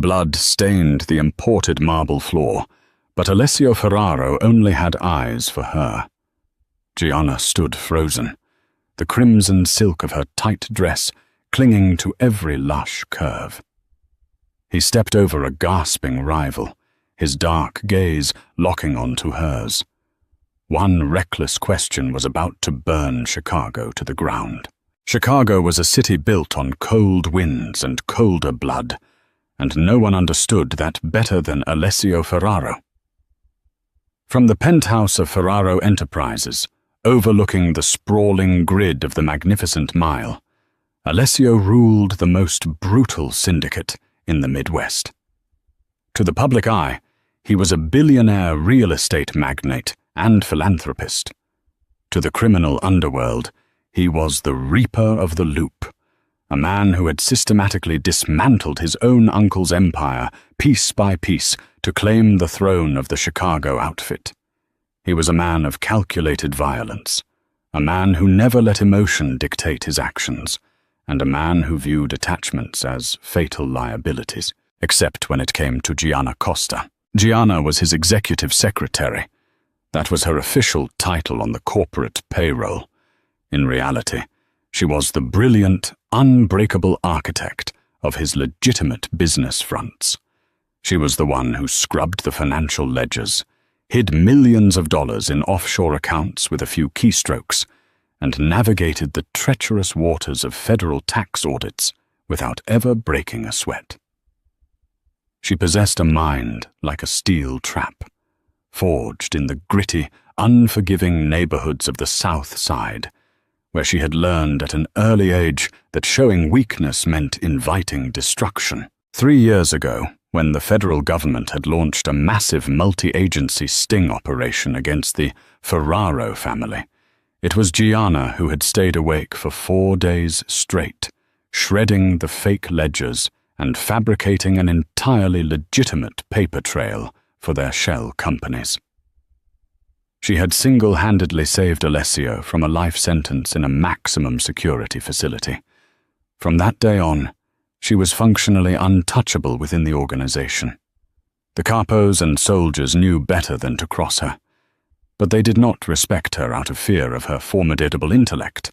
Blood stained the imported marble floor, but Alessio Ferraro only had eyes for her. Gianna stood frozen, the crimson silk of her tight dress clinging to every lush curve. He stepped over a gasping rival, his dark gaze locking onto hers. One reckless question was about to burn Chicago to the ground. Chicago was a city built on cold winds and colder blood, and no one understood that better than Alessio Ferraro. From the penthouse of Ferraro Enterprises, overlooking the sprawling grid of the Magnificent Mile, Alessio ruled the most brutal syndicate in the Midwest. To the public eye, he was a billionaire real estate magnate and philanthropist. To the criminal underworld, he was the Reaper of the Loop, a man who had systematically dismantled his own uncle's empire piece by piece to claim the throne of the Chicago outfit. He was a man of calculated violence, a man who never let emotion dictate his actions, and a man who viewed attachments as fatal liabilities, except when it came to Gianna Costa. Gianna was his executive secretary. That was her official title on the corporate payroll. In reality, she was the brilliant, unbreakable architect of his legitimate business fronts. She was the one who scrubbed the financial ledgers, hid millions of dollars in offshore accounts with a few keystrokes, and navigated the treacherous waters of federal tax audits without ever breaking a sweat. She possessed a mind like a steel trap, forged in the gritty, unforgiving neighborhoods of the South Side, where she had learned at an early age that showing weakness meant inviting destruction. 3 years ago, when the federal government had launched a massive multi-agency sting operation against the Ferraro family, it was Gianna who had stayed awake for 4 days straight, shredding the fake ledgers and fabricating an entirely legitimate paper trail for their shell companies. She had single-handedly saved Alessio from a life sentence in a maximum security facility. From that day on, she was functionally untouchable within the organization. The capos and soldiers knew better than to cross her, but they did not respect her out of fear of her formidable intellect.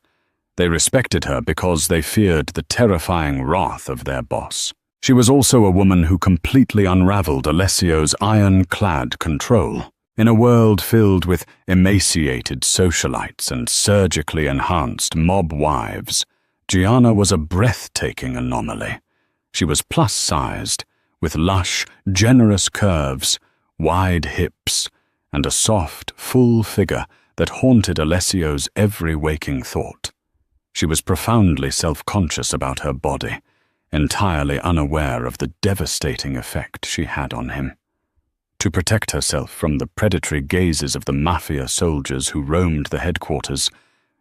They respected her because they feared the terrifying wrath of their boss. She was also a woman who completely unraveled Alessio's iron-clad control. In a world filled with emaciated socialites and surgically enhanced mob wives, Gianna was a breathtaking anomaly. She was plus-sized, with lush, generous curves, wide hips, and a soft, full figure that haunted Alessio's every waking thought. She was profoundly self-conscious about her body, entirely unaware of the devastating effect she had on him. To protect herself from the predatory gazes of the Mafia soldiers who roamed the headquarters,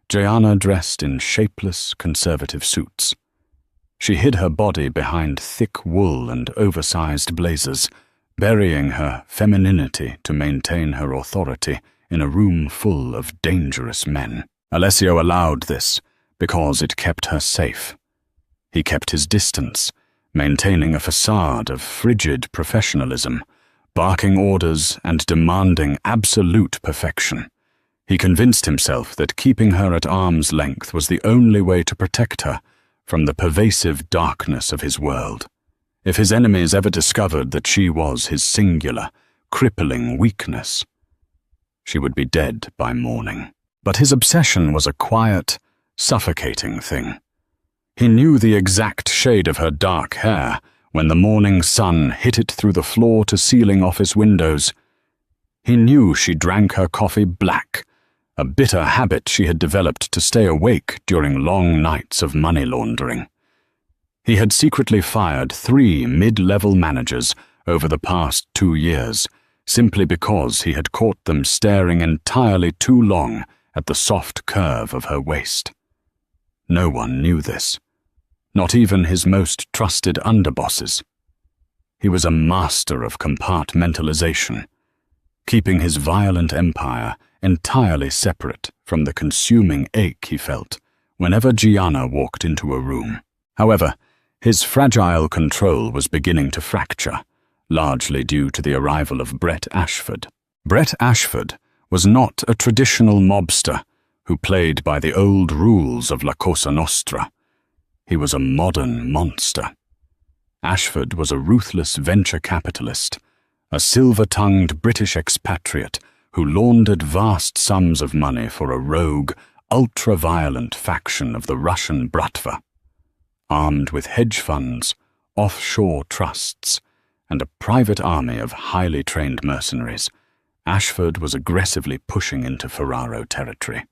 Gianna dressed in shapeless, conservative suits. She hid her body behind thick wool and oversized blazers, burying her femininity to maintain her authority in a room full of dangerous men. Alessio allowed this because it kept her safe. He kept his distance, maintaining a facade of frigid professionalism, barking orders and demanding absolute perfection. He convinced himself that keeping her at arm's length was the only way to protect her from the pervasive darkness of his world. If his enemies ever discovered that she was his singular, crippling weakness, she would be dead by morning. But his obsession was a quiet, suffocating thing. He knew the exact shade of her dark hair when the morning sun hit it through the floor-to-ceiling office windows. He knew she drank her coffee black, a bitter habit she had developed to stay awake during long nights of money laundering. He had secretly fired 3 mid-level managers over the past 2 years, simply because he had caught them staring entirely too long at the soft curve of her waist. No one knew this, not even his most trusted underbosses. He was a master of compartmentalization, keeping his violent empire entirely separate from the consuming ache he felt whenever Gianna walked into a room. However, His fragile control was beginning to fracture, largely due to the arrival of Brett Ashford. Brett Ashford was not a traditional mobster who played by the old rules of La Cosa Nostra. He was a modern monster. Ashford was a ruthless venture capitalist, a silver-tongued British expatriate who laundered vast sums of money for a rogue, ultra-violent faction of the Russian Bratva. Armed with hedge funds, offshore trusts, and a private army of highly trained mercenaries, Ashford was aggressively pushing into Ferraro territory.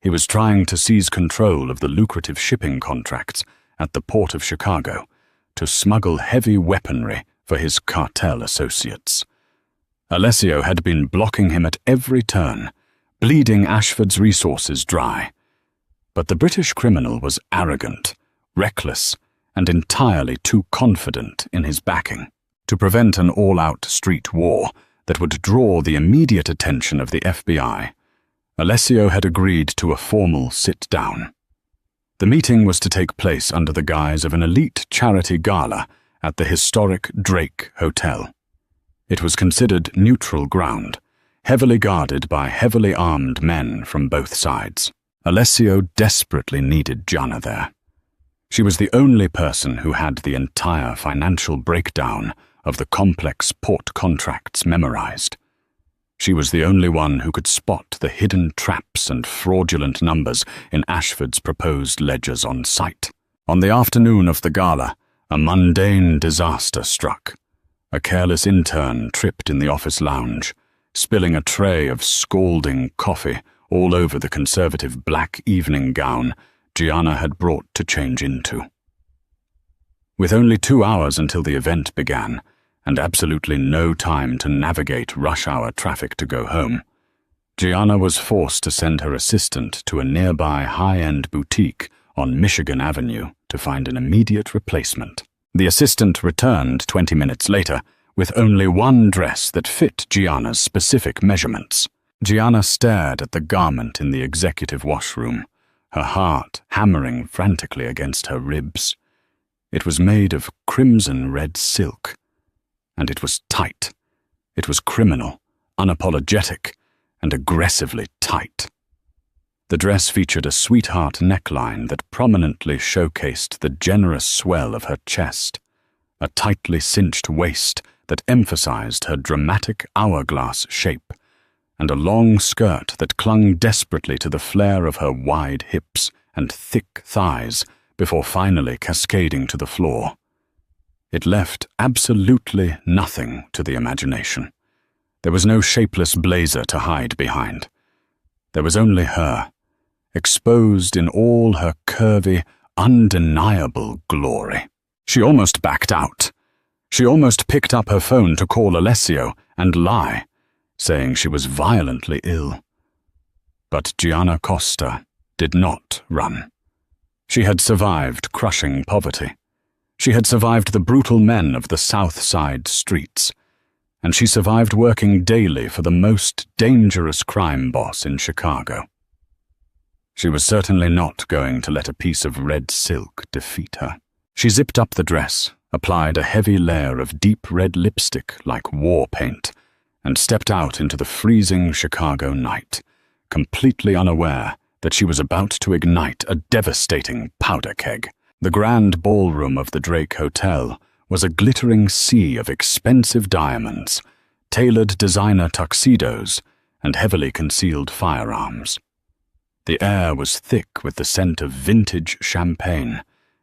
He was trying to seize control of the lucrative shipping contracts at the port of Chicago to smuggle heavy weaponry for his cartel associates. Alessio had been blocking him at every turn, bleeding Ashford's resources dry. But the British criminal was arrogant, reckless, and entirely too confident in his backing. To prevent an all-out street war that would draw the immediate attention of the FBI, Alessio had agreed to a formal sit-down. The meeting was to take place under the guise of an elite charity gala at the historic Drake Hotel. It was considered neutral ground, heavily guarded by heavily armed men from both sides. Alessio desperately needed Gianna there. She was the only person who had the entire financial breakdown of the complex port contracts memorized. She was the only one who could spot the hidden traps and fraudulent numbers in Ashford's proposed ledgers on sight. On the afternoon of the gala, a mundane disaster struck. A careless intern tripped in the office lounge, spilling a tray of scalding coffee all over the conservative black evening gown Gianna had brought to change into. With only 2 hours until the event began, and absolutely no time to navigate rush-hour traffic to go home, Gianna was forced to send her assistant to a nearby high-end boutique on Michigan Avenue to find an immediate replacement. The assistant returned 20 minutes later with only one dress that fit Gianna's specific measurements. Gianna stared at the garment in the executive washroom, her heart hammering frantically against her ribs. It was made of crimson red silk, and it was tight. It was criminal, unapologetic, and aggressively tight. The dress featured a sweetheart neckline that prominently showcased the generous swell of her chest, a tightly cinched waist that emphasized her dramatic hourglass shape, and a long skirt that clung desperately to the flare of her wide hips and thick thighs before finally cascading to the floor. It left absolutely nothing to the imagination. There was no shapeless blazer to hide behind. There was only her, exposed in all her curvy, undeniable glory. She almost backed out. She almost picked up her phone to call Alessio and lie, saying she was violently ill. But Gianna Costa did not run. She had survived crushing poverty. She had survived the brutal men of the South Side streets, and she survived working daily for the most dangerous crime boss in Chicago. She was certainly not going to let a piece of red silk defeat her. She zipped up the dress, applied a heavy layer of deep red lipstick like war paint, and stepped out into the freezing Chicago night, completely unaware that she was about to ignite a devastating powder keg. The grand ballroom of the Drake Hotel was a glittering sea of expensive diamonds, tailored designer tuxedos, and heavily concealed firearms. The air was thick with the scent of vintage champagne,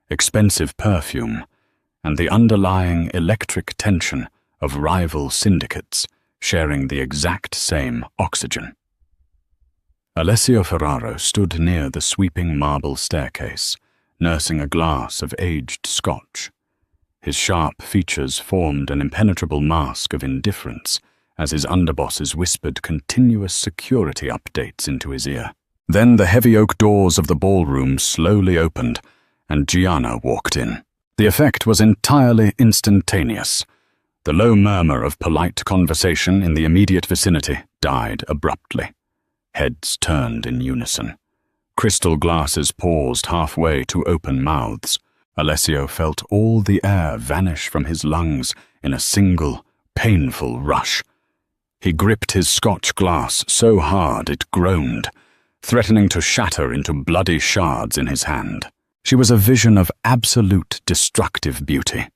expensive perfume, and the underlying electric tension of rival syndicates sharing the exact same oxygen. Alessio Ferraro stood near the sweeping marble staircase, nursing a glass of aged scotch. His sharp features formed an impenetrable mask of indifference as his underbosses whispered continuous security updates into his ear. Then the heavy oak doors of the ballroom slowly opened, and Gianna walked in. The effect was entirely instantaneous. The low murmur of polite conversation in the immediate vicinity died abruptly. Heads turned in unison. Crystal glasses paused halfway to open mouths. Alessio felt all the air vanish from his lungs in a single, painful rush. He gripped his Scotch glass so hard it groaned, threatening to shatter into bloody shards in his hand. She was a vision of absolute destructive beauty.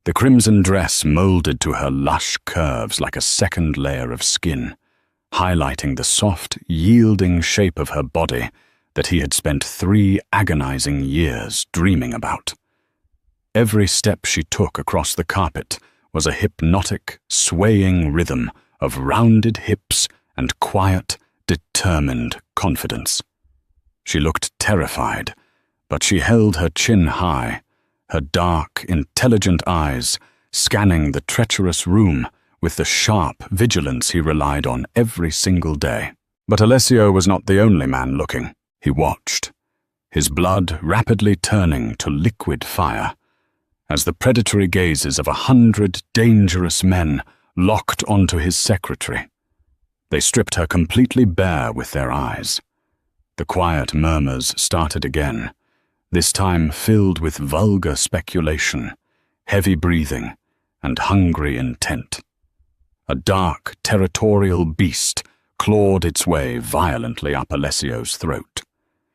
The crimson dress molded to her lush curves like a second layer of skin, highlighting the soft, yielding shape of her body that he had spent 3 agonizing years dreaming about. Every step she took across the carpet was a hypnotic, swaying rhythm of rounded hips and quiet, determined confidence. She looked terrified, but she held her chin high, her dark, intelligent eyes scanning the treacherous room with the sharp vigilance he relied on every single day. But Alessio was not the only man looking. He watched, his blood rapidly turning to liquid fire, as the predatory gazes of 100 dangerous men locked onto his secretary. They stripped her completely bare with their eyes. The quiet murmurs started again, this time filled with vulgar speculation, heavy breathing, and hungry intent. A dark, territorial beast clawed its way violently up Alessio's throat.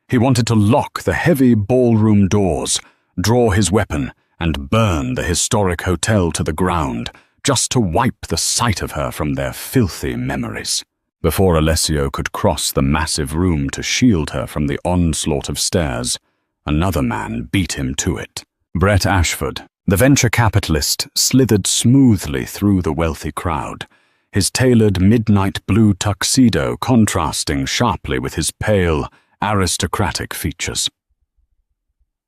He wanted to lock the heavy ballroom doors, draw his weapon, and burn the historic hotel to the ground, just to wipe the sight of her from their filthy memories. Before Alessio could cross the massive room to shield her from the onslaught of stairs, another man beat him to it. Brett Ashford, the venture capitalist, slithered smoothly through the wealthy crowd, his tailored midnight blue tuxedo contrasting sharply with his pale, aristocratic features.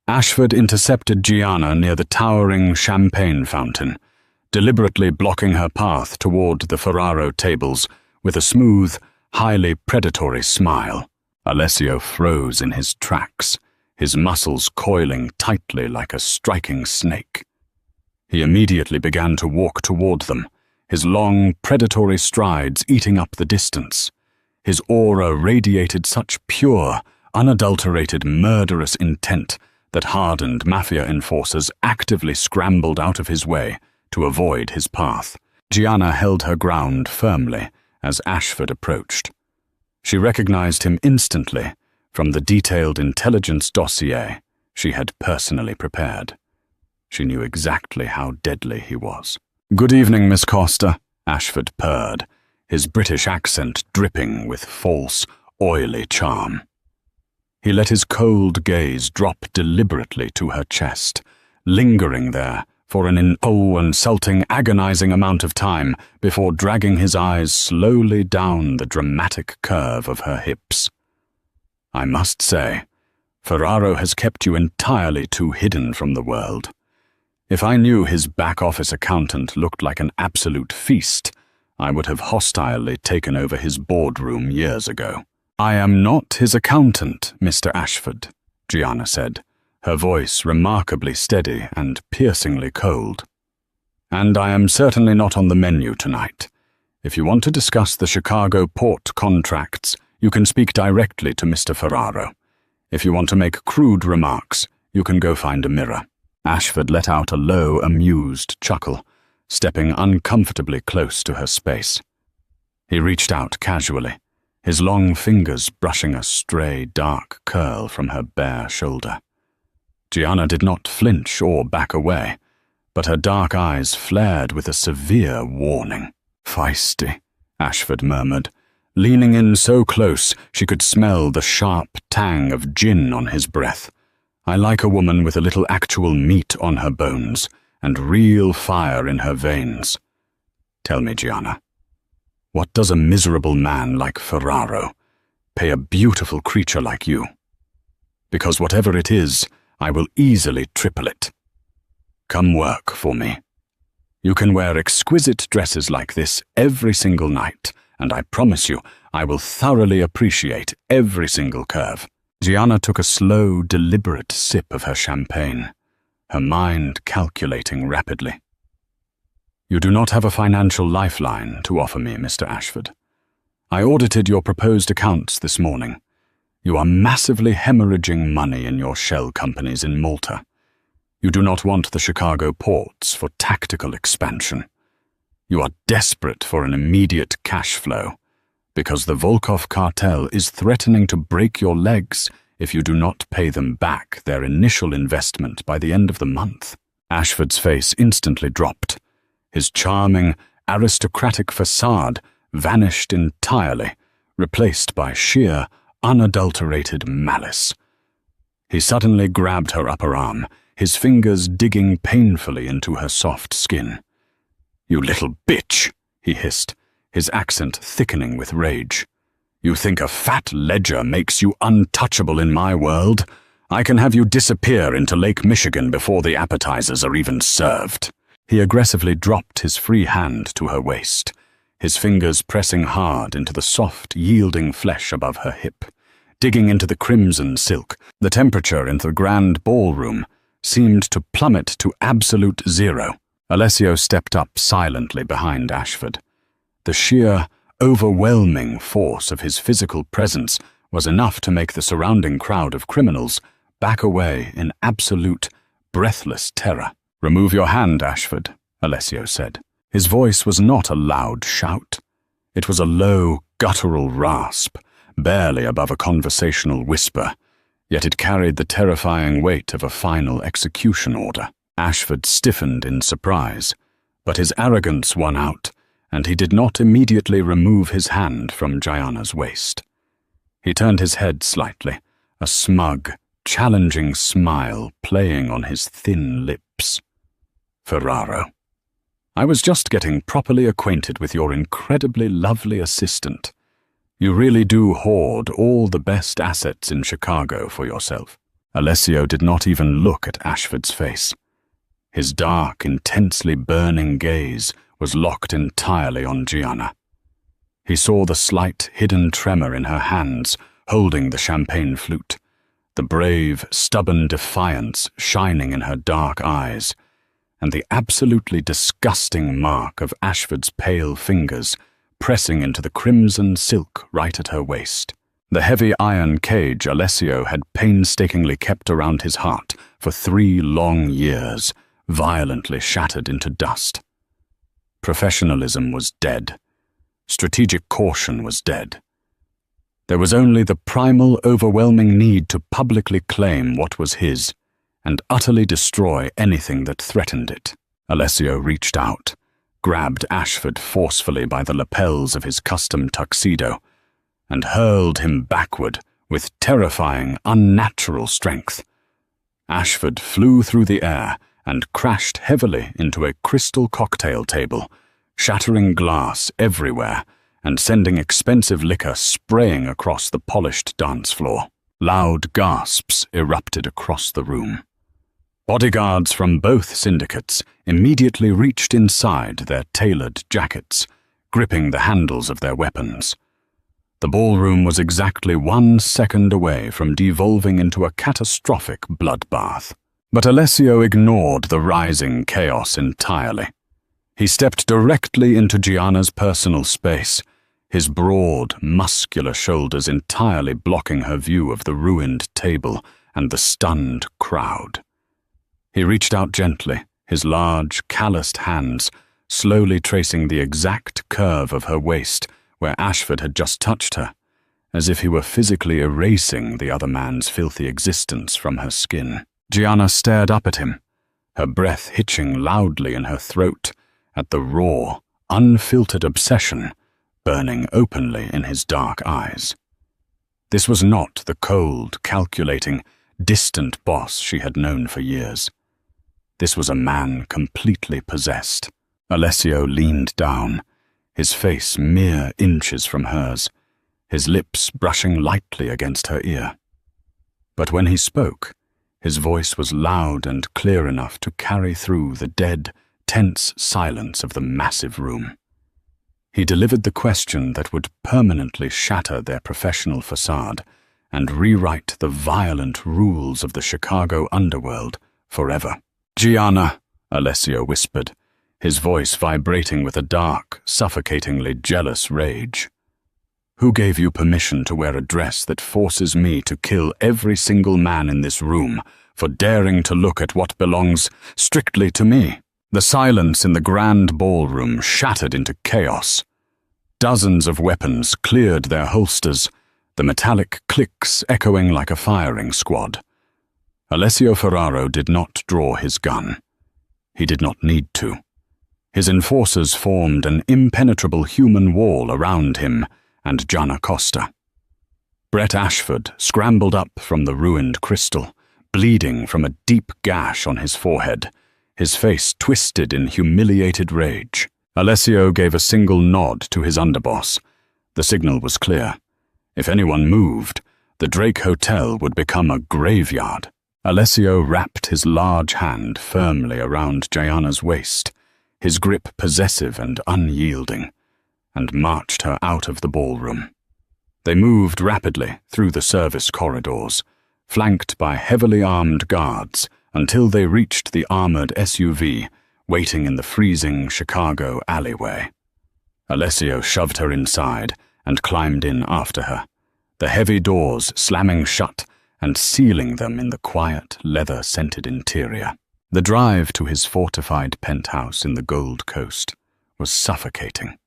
Ashford intercepted Gianna near the towering champagne fountain, deliberately blocking her path toward the Ferraro tables with a smooth, highly predatory smile. Alessio froze in his tracks, his muscles coiling tightly like a striking snake. He immediately began to walk toward them, his long, predatory strides eating up the distance. His aura radiated such pure, unadulterated, murderous intent that hardened Mafia enforcers actively scrambled out of his way to avoid his path. Gianna held her ground firmly as Ashford approached. She recognized him instantly from the detailed intelligence dossier she had personally prepared. She knew exactly how deadly he was. "Good evening, Miss Costa," Ashford purred, his British accent dripping with false, oily charm. He let his cold gaze drop deliberately to her chest, lingering there for an insulting, agonizing amount of time before dragging his eyes slowly down the dramatic curve of her hips. "I must say, Ferraro has kept you entirely too hidden from the world. If I knew his back-office accountant looked like an absolute feast, I would have hostilely taken over his boardroom years ago." "I am not his accountant, Mr. Ashford," Gianna said, her voice remarkably steady and piercingly cold. "And I am certainly not on the menu tonight. If you want to discuss the Chicago port contracts, you can speak directly to Mr. Ferraro. If you want to make crude remarks, you can go find a mirror." Ashford let out a low, amused chuckle, stepping uncomfortably close to her space. He reached out casually, his long fingers brushing a stray, dark curl from her bare shoulder. Gianna did not flinch or back away, but her dark eyes flared with a severe warning. "Feisty," Ashford murmured, leaning in so close she could smell the sharp tang of gin on his breath. "I like a woman with a little actual meat on her bones and real fire in her veins. Tell me, Gianna, what does a miserable man like Ferraro pay a beautiful creature like you? Because whatever it is, I will easily triple it. Come work for me. You can wear exquisite dresses like this every single night, and I promise you, I will thoroughly appreciate every single curve." Gianna took a slow, deliberate sip of her champagne, her mind calculating rapidly. "You do not have a financial lifeline to offer me, Mr. Ashford. I audited your proposed accounts this morning. You are massively hemorrhaging money in your shell companies in Malta. You do not want the Chicago ports for tactical expansion. You are desperate for an immediate cash flow, because the Volkov cartel is threatening to break your legs if you do not pay them back their initial investment by the end of the month. Ashford's face instantly dropped. His charming, aristocratic facade vanished entirely, replaced by sheer, unadulterated malice. He suddenly grabbed her upper arm, his fingers digging painfully into her soft skin. "You little bitch," he hissed, his accent thickening with rage. "You think a fat ledger makes you untouchable in my world? I can have you disappear into Lake Michigan before the appetizers are even served." He aggressively dropped his free hand to her waist, his fingers pressing hard into the soft, yielding flesh above her hip. Digging into the crimson silk, the temperature in the grand ballroom seemed to plummet to absolute zero. Alessio stepped up silently behind Ashford. The sheer, overwhelming force of his physical presence was enough to make the surrounding crowd of criminals back away in absolute, breathless terror. "Remove your hand, Ashford," Alessio said. His voice was not a loud shout. It was a low, guttural rasp, barely above a conversational whisper, yet it carried the terrifying weight of a final execution order. Ashford stiffened in surprise, but his arrogance won out, and he did not immediately remove his hand from Gianna's waist. He turned his head slightly, a smug, challenging smile playing on his thin lips. "Ferraro, I was just getting properly acquainted with your incredibly lovely assistant. You really do hoard all the best assets in Chicago for yourself." Alessio did not even look at Ashford's face. His dark, intensely burning gaze was locked entirely on Gianna. He saw the slight, hidden tremor in her hands holding the champagne flute, the brave, stubborn defiance shining in her dark eyes, and the absolutely disgusting mark of Ashford's pale fingers pressing into the crimson silk right at her waist. The heavy iron cage Alessio had painstakingly kept around his heart for 3 long years, violently shattered into dust. Professionalism was dead. Strategic caution was dead. There was only the primal, overwhelming need to publicly claim what was his and utterly destroy anything that threatened it. Alessio reached out, grabbed Ashford forcefully by the lapels of his custom tuxedo, and hurled him backward with terrifying, unnatural strength. Ashford flew through the air and crashed heavily into a crystal cocktail table, shattering glass everywhere and sending expensive liquor spraying across the polished dance floor. Loud gasps erupted across the room. Bodyguards from both syndicates immediately reached inside their tailored jackets, gripping the handles of their weapons. The ballroom was exactly 1 second away from devolving into a catastrophic bloodbath. But Alessio ignored the rising chaos entirely. He stepped directly into Gianna's personal space, his broad, muscular shoulders entirely blocking her view of the ruined table and the stunned crowd. He reached out gently, his large, calloused hands slowly tracing the exact curve of her waist where Ashford had just touched her, as if he were physically erasing the other man's filthy existence from her skin. Gianna stared up at him, her breath hitching loudly in her throat at the raw, unfiltered obsession burning openly in his dark eyes. This was not the cold, calculating, distant boss she had known for years. This was a man completely possessed. Alessio leaned down, his face mere inches from hers, his lips brushing lightly against her ear. But when he spoke, his voice was loud and clear enough to carry through the dead, tense silence of the massive room. He delivered the question that would permanently shatter their professional facade and rewrite the violent rules of the Chicago underworld forever. "Gianna," Alessio whispered, his voice vibrating with a dark, suffocatingly jealous rage. "Who gave you permission to wear a dress that forces me to kill every single man in this room for daring to look at what belongs strictly to me. The silence in the grand ballroom shattered into chaos. Dozens of weapons cleared their holsters, the metallic clicks echoing like a firing squad. Alessio Ferraro did not draw his gun. He did not need to. His enforcers formed an impenetrable human wall around him and Gianna Costa. Brett Ashford scrambled up from the ruined crystal, bleeding from a deep gash on his forehead, his face twisted in humiliated rage. Alessio gave a single nod to his underboss. The signal was clear. If anyone moved, the Drake Hotel would become a graveyard. Alessio wrapped his large hand firmly around Gianna's waist, his grip possessive and unyielding, and marched her out of the ballroom. They moved rapidly through the service corridors, flanked by heavily armed guards, until they reached the armored SUV waiting in the freezing Chicago alleyway. Alessio shoved her inside and climbed in after her, the heavy doors slamming shut and sealing them in the quiet, leather-scented interior. The drive to his fortified penthouse in the Gold Coast was suffocating.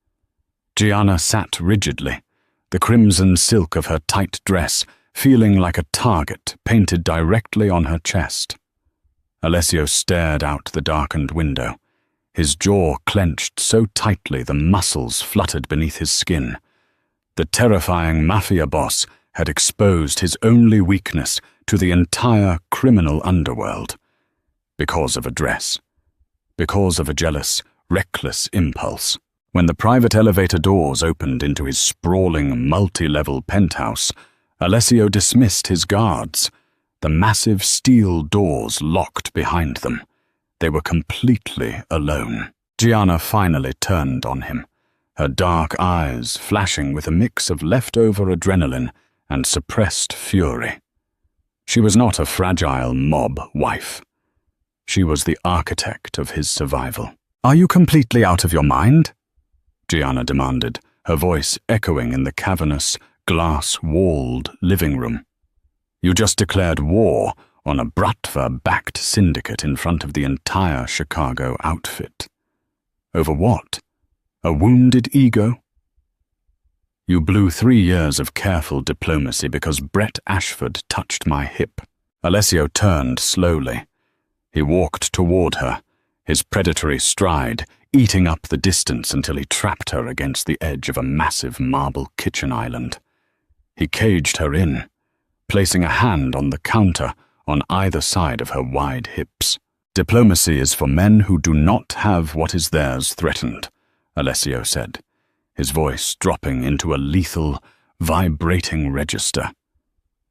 Gianna sat rigidly, the crimson silk of her tight dress feeling like a target painted directly on her chest. Alessio stared out the darkened window, his jaw clenched so tightly the muscles fluttered beneath his skin. The terrifying Mafia boss had exposed his only weakness to the entire criminal underworld. Because of a dress. Because of a jealous, reckless impulse. When the private elevator doors opened into his sprawling, multi-level penthouse, Alessio dismissed his guards. The massive steel doors locked behind them. They were completely alone. Gianna finally turned on him, her dark eyes flashing with a mix of leftover adrenaline and suppressed fury. She was not a fragile mob wife. She was the architect of his survival. "Are you completely out of your mind?" Gianna demanded, her voice echoing in the cavernous, glass-walled living room. "You just declared war on a Bratva-backed syndicate in front of the entire Chicago outfit. Over what? A wounded ego? You blew 3 years of careful diplomacy because Brett Ashford touched my hip." Alessio turned slowly. He walked toward her, his predatory stride eating up the distance until he trapped her against the edge of a massive marble kitchen island. He caged her in, placing a hand on the counter on either side of her wide hips. "Diplomacy is for men who do not have what is theirs threatened," Alessio said, his voice dropping into a lethal, vibrating register.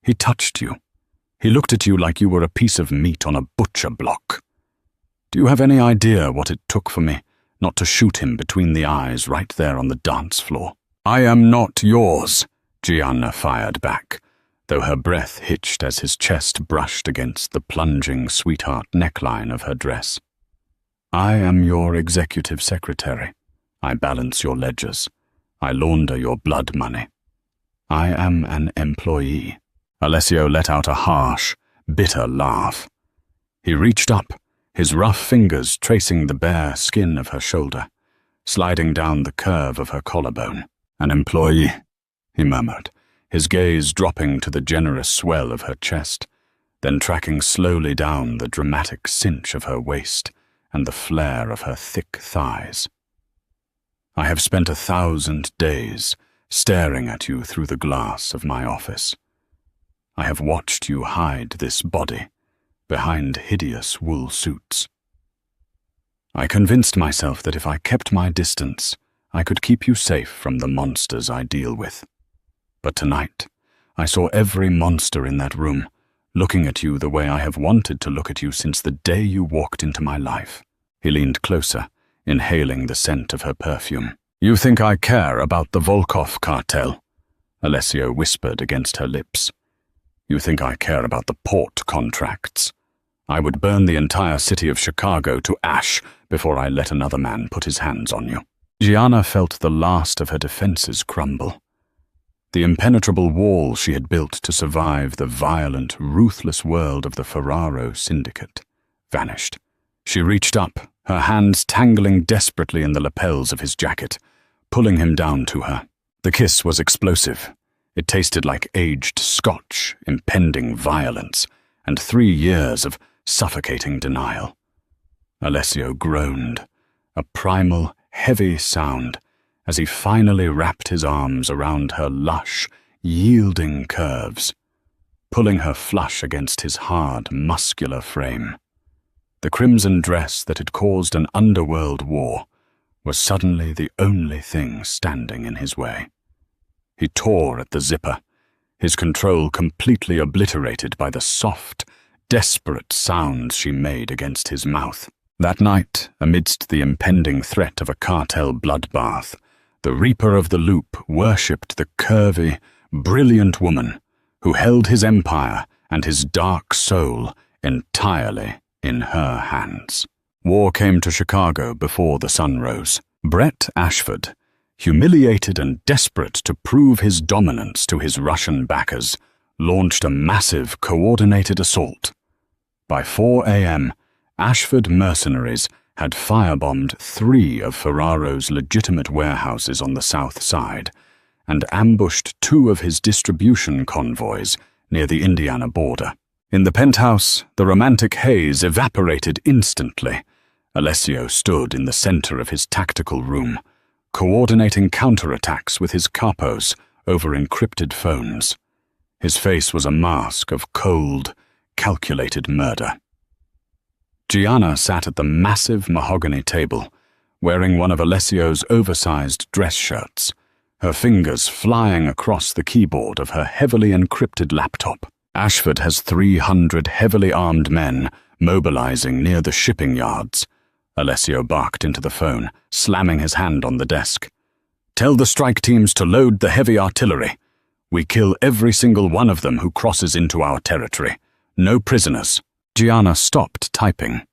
"He touched you. He looked at you like you were a piece of meat on a butcher block. Do you have any idea what it took for me not to shoot him between the eyes right there on the dance floor?" "I am not yours," Gianna fired back, though her breath hitched as his chest brushed against the plunging sweetheart neckline of her dress. "I am your executive secretary. I balance your ledgers. I launder your blood money. I am an employee." Alessio let out a harsh, bitter laugh. He reached up, his rough fingers tracing the bare skin of her shoulder, sliding down the curve of her collarbone. "An employee," he murmured, his gaze dropping to the generous swell of her chest, then tracking slowly down the dramatic cinch of her waist and the flare of her thick thighs. "I have spent 1,000 days staring at you through the glass of my office. I have watched you hide this body behind hideous wool suits. I convinced myself that if I kept my distance, I could keep you safe from the monsters I deal with. But tonight, I saw every monster in that room, looking at you the way I have wanted to look at you since the day you walked into my life." He leaned closer, inhaling the scent of her perfume. "You think I care about the Volkov cartel?" Alessio whispered against her lips. "You think I care about the port contracts? I would burn the entire city of Chicago to ash before I let another man put his hands on you." Gianna felt the last of her defenses crumble. The impenetrable wall she had built to survive the violent, ruthless world of the Ferraro syndicate vanished. She reached up, her hands tangling desperately in the lapels of his jacket, pulling him down to her. The kiss was explosive. It tasted like aged scotch, impending violence, and 3 years of suffocating denial. Alessio groaned, a primal, heavy sound, as he finally wrapped his arms around her lush, yielding curves, pulling her flush against his hard, muscular frame. The crimson dress that had caused an underworld war was suddenly the only thing standing in his way. He tore at the zipper, his control completely obliterated by the soft, desperate sounds she made against his mouth. That night, amidst the impending threat of a cartel bloodbath, the Reaper of the Loop worshipped the curvy, brilliant woman who held his empire and his dark soul entirely in her hands. War came to Chicago before the sun rose. Brett Ashford, humiliated and desperate to prove his dominance to his Russian backers, launched a massive, coordinated assault. By 4 a.m., Ashford mercenaries had firebombed 3 of Ferraro's legitimate warehouses on the south side and ambushed 2 of his distribution convoys near the Indiana border. In the penthouse, the romantic haze evaporated instantly. Alessio stood in the center of his tactical room, coordinating counterattacks with his capos over encrypted phones. His face was a mask of cold, calculated murder. Gianna sat at the massive mahogany table, wearing one of Alessio's oversized dress shirts, her fingers flying across the keyboard of her heavily encrypted laptop. Ashford has 300 heavily armed men mobilizing near the shipping yards. Alessio barked into the phone, slamming his hand on the desk. Tell the strike teams to load the heavy artillery. We kill every single one of them who crosses into our territory. No prisoners. Gianna stopped typing.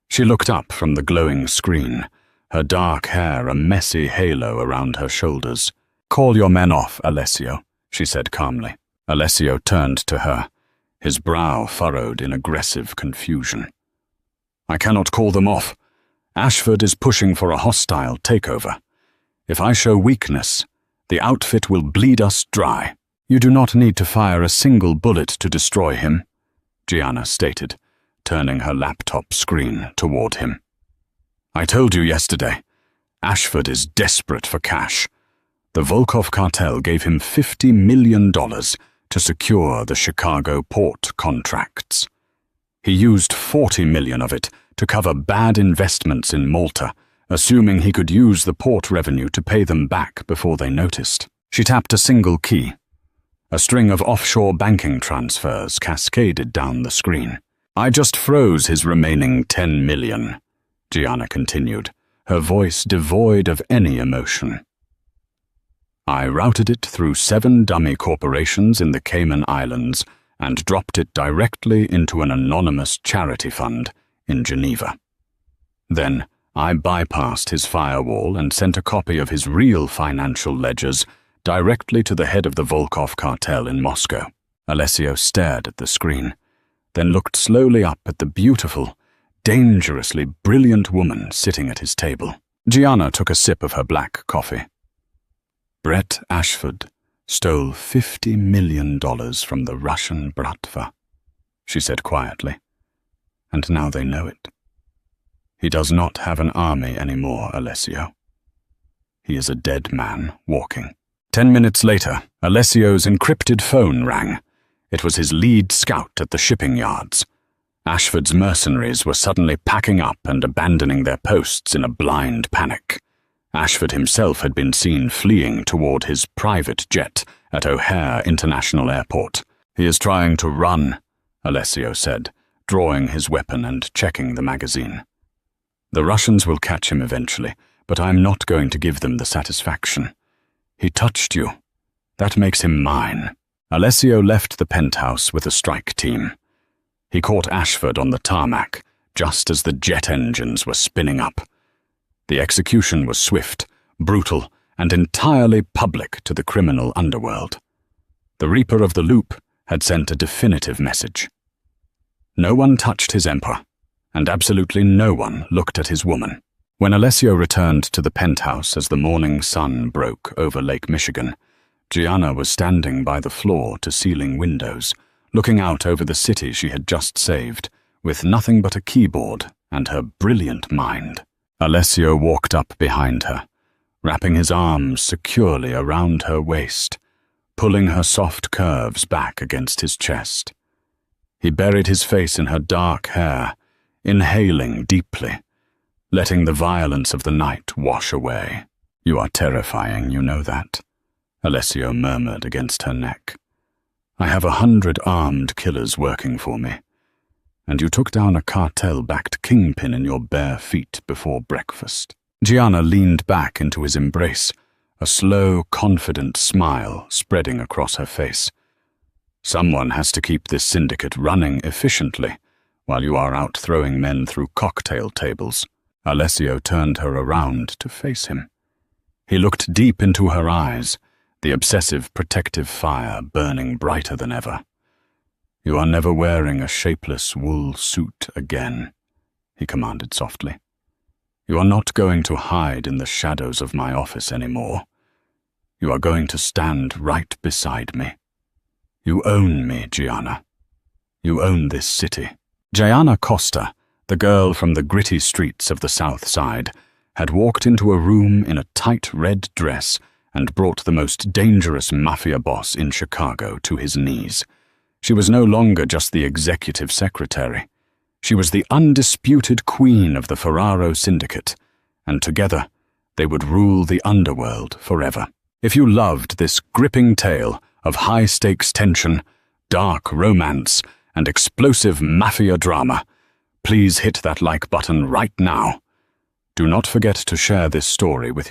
She looked up from the glowing screen, her dark hair a messy halo around her shoulders. Call your men off, Alessio, she said calmly. Alessio turned to her, his brow furrowed in aggressive confusion. I cannot call them off. Ashford is pushing for a hostile takeover. If I show weakness, the outfit will bleed us dry. You do not need to fire a single bullet to destroy him, Gianna stated, turning her laptop screen toward him. I told you yesterday, Ashford is desperate for cash. The Volkov cartel gave him $50 million to secure the Chicago port contracts. He used $40 million of it to cover bad investments in Malta, assuming he could use the port revenue to pay them back before they noticed. She tapped a single key. A string of offshore banking transfers cascaded down the screen. I just froze his remaining $10 million, Gianna continued, her voice devoid of any emotion. I routed it through 7 dummy corporations in the Cayman Islands and dropped it directly into an anonymous charity fund in Geneva. Then I bypassed his firewall and sent a copy of his real financial ledgers directly to the head of the Volkov cartel in Moscow. Alessio stared at the screen, then looked slowly up at the beautiful, dangerously brilliant woman sitting at his table. Gianna took a sip of her black coffee. Brett Ashford stole $50 million from the Russian Bratva, she said quietly, and now they know it. He does not have an army anymore, Alessio. He is a dead man walking. 10 minutes later, Alessio's encrypted phone rang. It was his lead scout at the shipping yards. Ashford's mercenaries were suddenly packing up and abandoning their posts in a blind panic. Ashford himself had been seen fleeing toward his private jet at O'Hare International Airport. He is trying to run, Alessio said, drawing his weapon and checking the magazine. The Russians will catch him eventually, but I'm not going to give them the satisfaction. He touched you. That makes him mine. Alessio left the penthouse with a strike team. He caught Ashford on the tarmac, just as the jet engines were spinning up. The execution was swift, brutal, and entirely public to the criminal underworld. The Reaper of the Loop had sent a definitive message. No one touched his emperor, and absolutely no one looked at his woman. When Alessio returned to the penthouse as the morning sun broke over Lake Michigan, Gianna was standing by the floor-to-ceiling windows, looking out over the city she had just saved, with nothing but a keyboard and her brilliant mind. Alessio walked up behind her, wrapping his arms securely around her waist, pulling her soft curves back against his chest. He buried his face in her dark hair, inhaling deeply, letting the violence of the night wash away. "You are terrifying, you know that," Alessio murmured against her neck. "I have 100 armed killers working for me, and you took down a cartel-backed kingpin in your bare feet before breakfast." Gianna leaned back into his embrace, a slow, confident smile spreading across her face. "Someone has to keep this syndicate running efficiently while you are out throwing men through cocktail tables." Alessio turned her around to face him. He looked deep into her eyes, the obsessive protective fire burning brighter than ever. "You are never wearing a shapeless wool suit again," he commanded softly. "You are not going to hide in the shadows of my office anymore. You are going to stand right beside me. You own me, Gianna. You own this city." Gianna Costa, the girl from the gritty streets of the South Side, had walked into a room in a tight red dress and brought the most dangerous mafia boss in Chicago to his knees. She was no longer just the executive secretary. She was the undisputed queen of the Ferraro Syndicate, and together they would rule the underworld forever. If you loved this gripping tale of high-stakes tension, dark romance, and explosive mafia drama, please hit that like button right now. Do not forget to share this story with your